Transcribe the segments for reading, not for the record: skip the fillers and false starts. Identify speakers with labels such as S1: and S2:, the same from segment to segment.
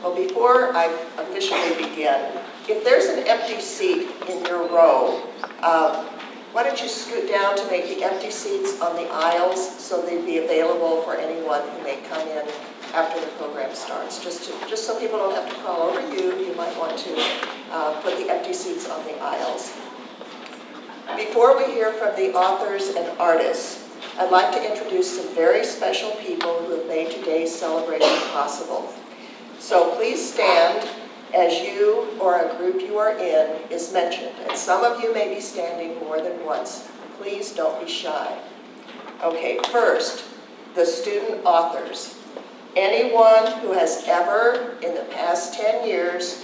S1: Well, before I officially begin, if there's an empty seat in your row, why don't you scoot down to make the empty seats on the aisles so they'd be available for anyone who may come in after the program starts. Just so people don't have to crawl over you, you might want to put the empty seats on the aisles. Before we hear from the authors and artists, I'd like to introduce some very special people who have made today's celebration possible. So please stand as you or a group you are in is mentioned. And some of you may be standing more than once. Please don't be shy. Okay, first, the student authors. Anyone who has ever, in the past 10 years,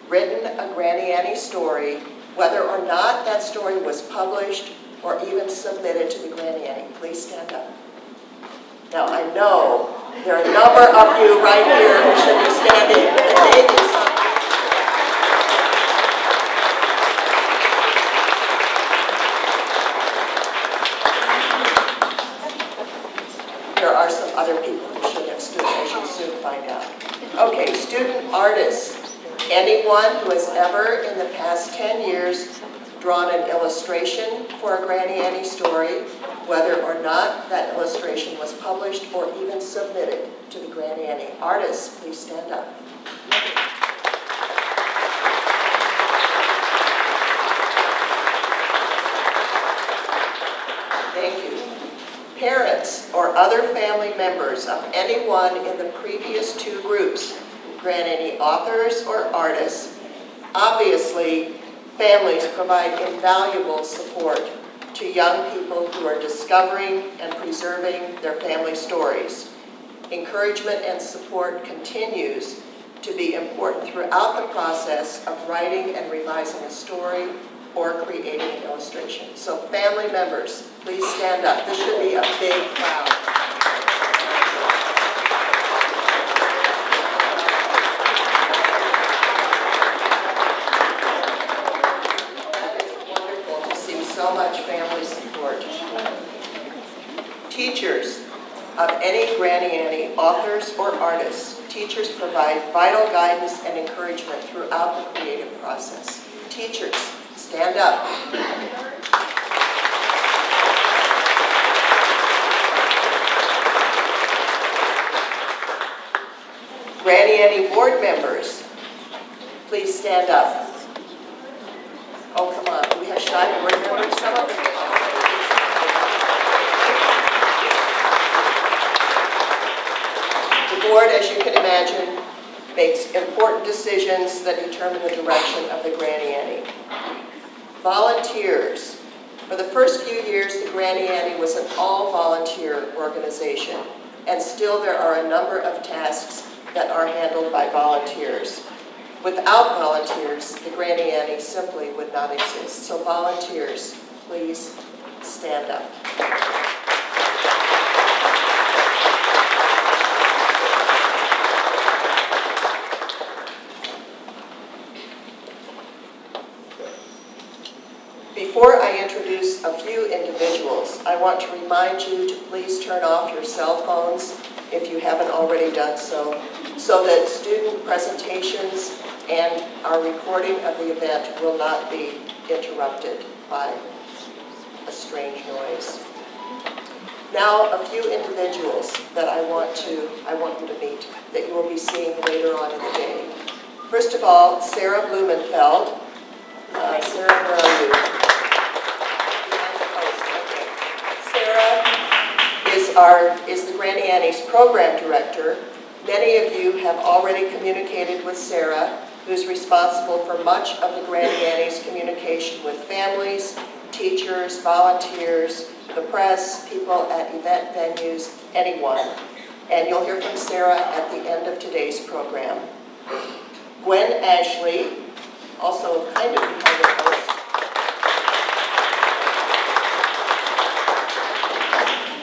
S1: written a Grannie Annie story, whether or not that story was published or even submitted to the Grannie Annie, please stand up. Now, I know there are a number of you right here who should be standing. There are some other people who should have stood, as you'll soon find out. Okay, student artists. Anyone who has ever, in the past 10 years, drawn an illustration for a Grannie Annie story, whether or not that illustration was published or even submitted to the Grannie Annie. Artists, please stand up. Thank you. Parents or other family members of anyone in the previous two groups, Grannie Annie authors or artists, obviously families provide invaluable support to young people who are discovering and preserving their family stories. Encouragement and support continues to be important throughout the process of writing and revising a story or creating an illustration. So family members, please stand up. This should be a big crowd. So much family support. Teachers of any Grannie Annie, authors or artists, teachers provide vital guidance and encouragement throughout the creative process. Teachers, stand up. Grannie Annie board members, please stand up. Oh, come on. Do we have shy board members? Some of them. The board, as you can imagine, makes important decisions that determine the direction of the Grannie Annie. Volunteers. For the first few years, the Grannie Annie was an all-volunteer organization, and still there are a number of tasks that are handled by volunteers. Without volunteers, the Grannie Annie simply would not exist. So volunteers, please stand up. Before I introduce a few individuals, I want to remind you to please turn off your cell phones if you haven't already done so that student presentations and our recording of the event will not be interrupted by a strange noise. Now, a few individuals that I want you to meet, that you will be seeing later on in the day. First of all, Sarah Blumenfeld. Sarah, where are you? Sarah is the Grannie Annie's program director. Many of you have already communicated with Sarah, who's responsible for much of the Grannie Annie's communication with families, teachers, volunteers, the press, people at event venues, anyone. And you'll hear from Sarah at the end of today's program. Gwen Ashley, also kind of behind the post.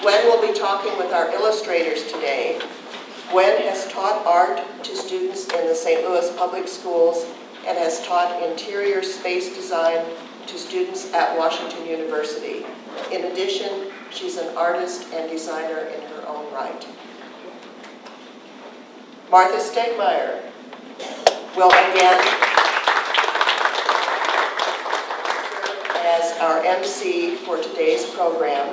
S1: Gwen will be talking with our illustrators today. Gwen has taught art to students in the St. Louis Public Schools and has taught interior space design to students at Washington University. In addition, she's an artist and designer in her own right. Martha Stegmeyer. will again serve as our MC for today's program.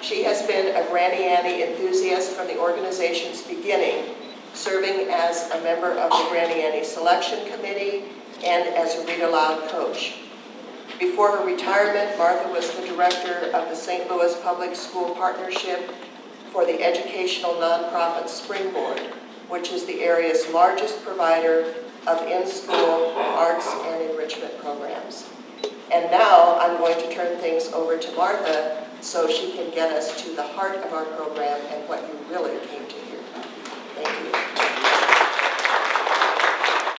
S1: She has been a Grannie Annie enthusiast from the organization's beginning, serving as a member of the Grannie Annie Selection Committee and as a Read Aloud coach. Before her retirement, Martha was the director of the St. Louis Public School Partnership for the educational nonprofit Springboard, which is the area's largest provider of in-school arts and enrichment programs. And now I'm going to turn things over to Martha so she can get us to the heart of our program and what you really came to